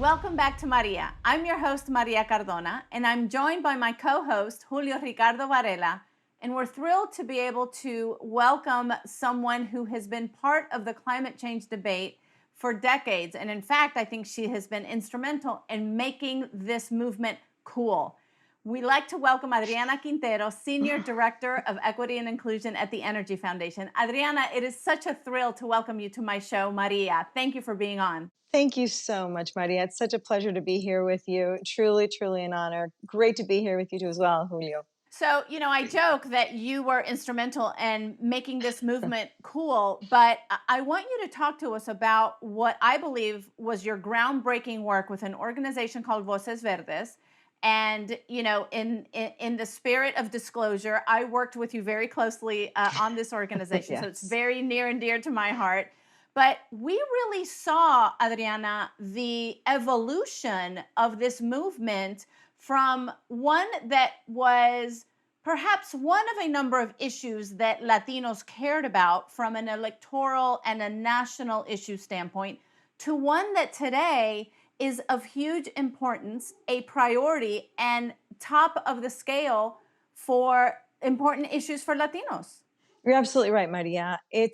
Welcome back to Maria. I'm your host, Maria Cardona, and I'm joined by my co-host, Julio Ricardo Varela, and we're thrilled to be able to welcome someone who has been part of the climate change debate for decades. And in fact, I think she has been instrumental in making this movement cool. We like to welcome Adriana Quintero, Senior Director of Equity and Inclusion at the Energy Foundation. Adriana, it is such a thrill to welcome you to my show, Maria. Thank you for being on. Thank you so much, Maria. It's such a pleasure to be here with you. Truly, truly an honor. Great to be here with you too as well, Julio. So, I joke that you were instrumental in making this movement cool, but I want you to talk to us about what I believe was your groundbreaking work with an organization called Voces Verdes. And, in the spirit of disclosure, I worked with you very closely on this organization. Yes. So it's very near and dear to my heart. But we really saw, Adriana, the evolution of this movement from one that was perhaps one of a number of issues that Latinos cared about from an electoral and a national issue standpoint to one that today is of huge importance, a priority, and top of the scale for important issues for Latinos. You're absolutely right, Maria. It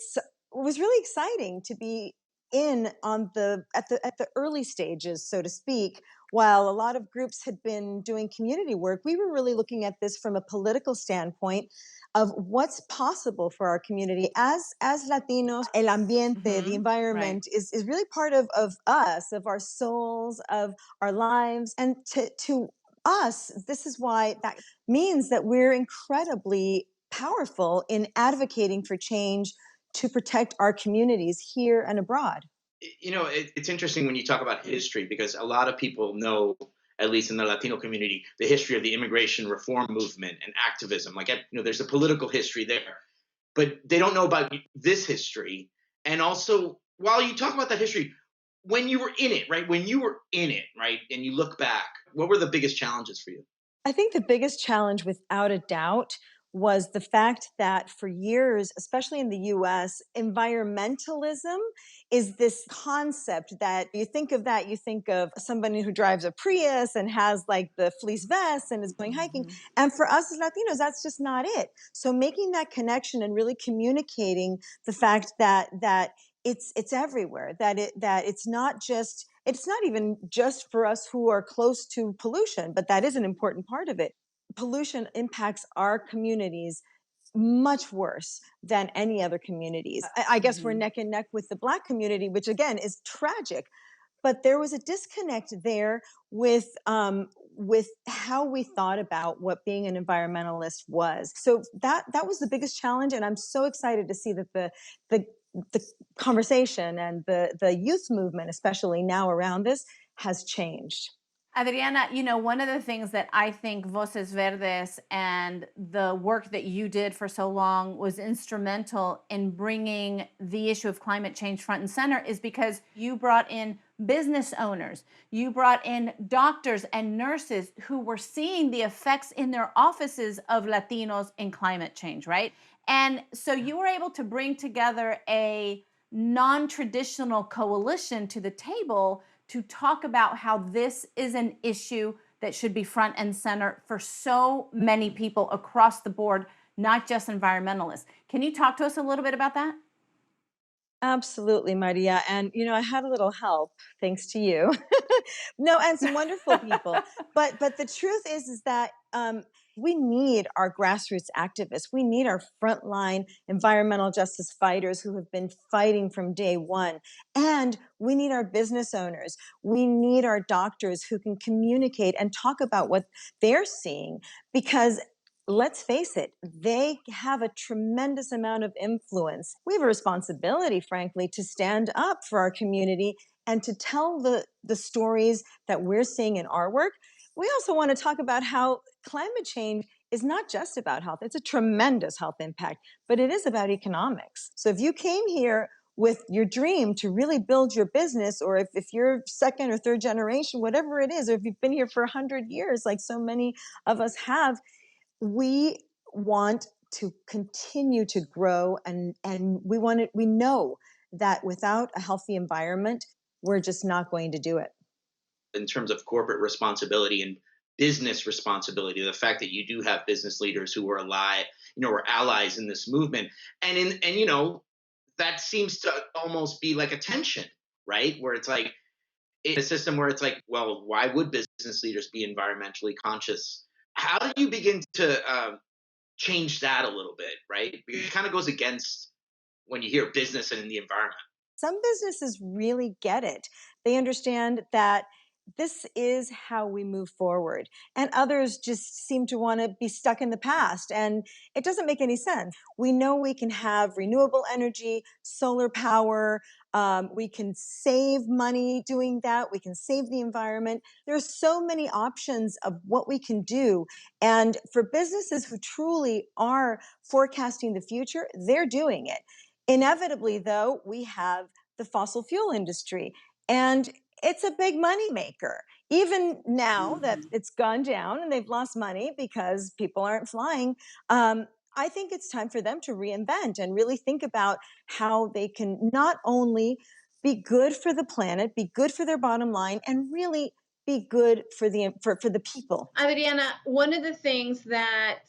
was really exciting to be at the early stages, so to speak. While a lot of groups had been doing community work, we were really looking at this from a political standpoint of what's possible for our community as Latinos. El ambiente, the environment, right, is really part of us, of our souls, of our lives, and to us, this is why that means that we're incredibly powerful in advocating for change to protect our communities here and abroad. It's interesting when you talk about history because a lot of people know, at least in the Latino community, the history of the immigration reform movement and activism. There's a political history there, but they don't know about this history. And also, while you talk about that history, when you were in it, right? When you were in it, right? And you look back, what were the biggest challenges for you? I think the biggest challenge, without a doubt, was the fact that for years, especially in the US, environmentalism is this concept that you think of somebody who drives a Prius and has like the fleece vest and is going hiking. And for us as Latinos, that's just not it. So making that connection and really communicating the fact that it's everywhere, that it's not even just for us who are close to pollution, but that is an important part of it. Pollution impacts our communities much worse than any other communities. I guess we're neck and neck with the Black community, which again is tragic. But there was a disconnect there with how we thought about what being an environmentalist was. So that was the biggest challenge, and I'm so excited to see that the conversation and the youth movement, especially now around this, has changed. Adriana, one of the things that I think Voces Verdes and the work that you did for so long was instrumental in bringing the issue of climate change front and center is because you brought in business owners, you brought in doctors and nurses who were seeing the effects in their offices of Latinos in climate change, right? And so you were able to bring together a non-traditional coalition to the table to talk about how this is an issue that should be front and center for so many people across the board, not just environmentalists. Can you talk to us a little bit about that? Absolutely, Maria. And, I had a little help thanks to you. No, and some wonderful people. But the truth is that we need our grassroots activists. We need our frontline environmental justice fighters who have been fighting from day one. And we need our business owners. We need our doctors who can communicate and talk about what they're seeing, because let's face it, they have a tremendous amount of influence. We have a responsibility, frankly, to stand up for our community and to tell the stories that we're seeing in our work. We also want to talk about how climate change is not just about health. It's a tremendous health impact, but it is about economics. So if you came here with your dream to really build your business, or if you're second or third generation, whatever it is, or if you've been here for 100 years, like so many of us have, we want to continue to grow, and we know that without a healthy environment, we're just not going to do it. in terms of corporate responsibility and business responsibility. The fact that you do have business leaders who are are allies in this movement, and that seems to almost be like a tension, right? Where it's like in a system where it's like, well, why would business leaders be environmentally conscious? How do you begin to change that a little bit, right? Because it kind of goes against when you hear business and the environment. Some businesses really get it. They understand that this is how we move forward. And others just seem to want to be stuck in the past. And it doesn't make any sense. We know we can have renewable energy, solar power. We can save money doing that. We can save the environment. There's so many options of what we can do. And for businesses who truly are forecasting the future, they're doing it. Inevitably, though, we have the fossil fuel industry, and it's a big money maker. Even now that it's gone down and they've lost money because people aren't flying, I think it's time for them to reinvent and really think about how they can not only be good for the planet, be good for their bottom line, and really be good for the people. Adriana, one of the things that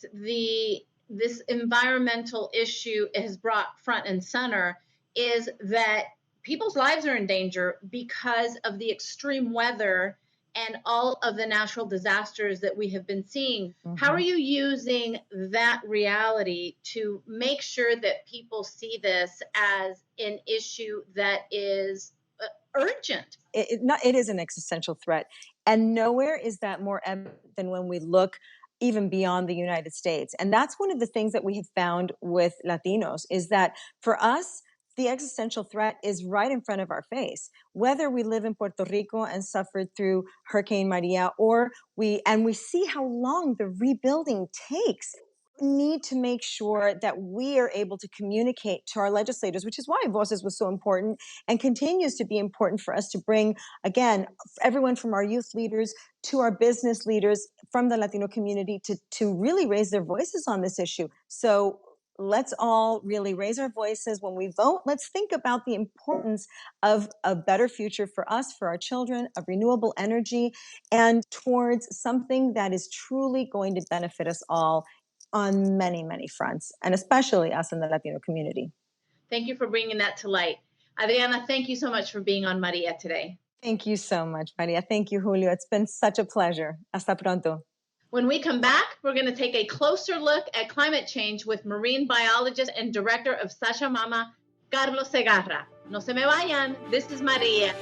this environmental issue has brought front and center is that people's lives are in danger because of the extreme weather and all of the natural disasters that we have been seeing. Mm-hmm. How are you using that reality to make sure that people see this as an issue that is urgent? It is an existential threat. And nowhere is that more evident than when we look even beyond the United States. And that's one of the things that we have found with Latinos is that for us, the existential threat is right in front of our face. Whether we live in Puerto Rico and suffered through Hurricane Maria, or we see how long the rebuilding takes. We need to make sure that we are able to communicate to our legislators, which is why Voices was so important and continues to be important for us to bring, again, everyone from our youth leaders to our business leaders from the Latino community to really raise their voices on this issue. So let's all really raise our voices when we vote. Let's think about the importance of a better future for us, for our children, of renewable energy, and towards something that is truly going to benefit us all on many, many fronts, and especially us in the Latino community. Thank you for bringing that to light. Adriana, thank you so much for being on Maria today. Thank you so much, Maria. Thank you, Julio. It's been such a pleasure. Hasta pronto. When we come back, we're going to take a closer look at climate change with marine biologist and director of Sasha Mama, Carlos Segarra. No se me vayan. This is Maria.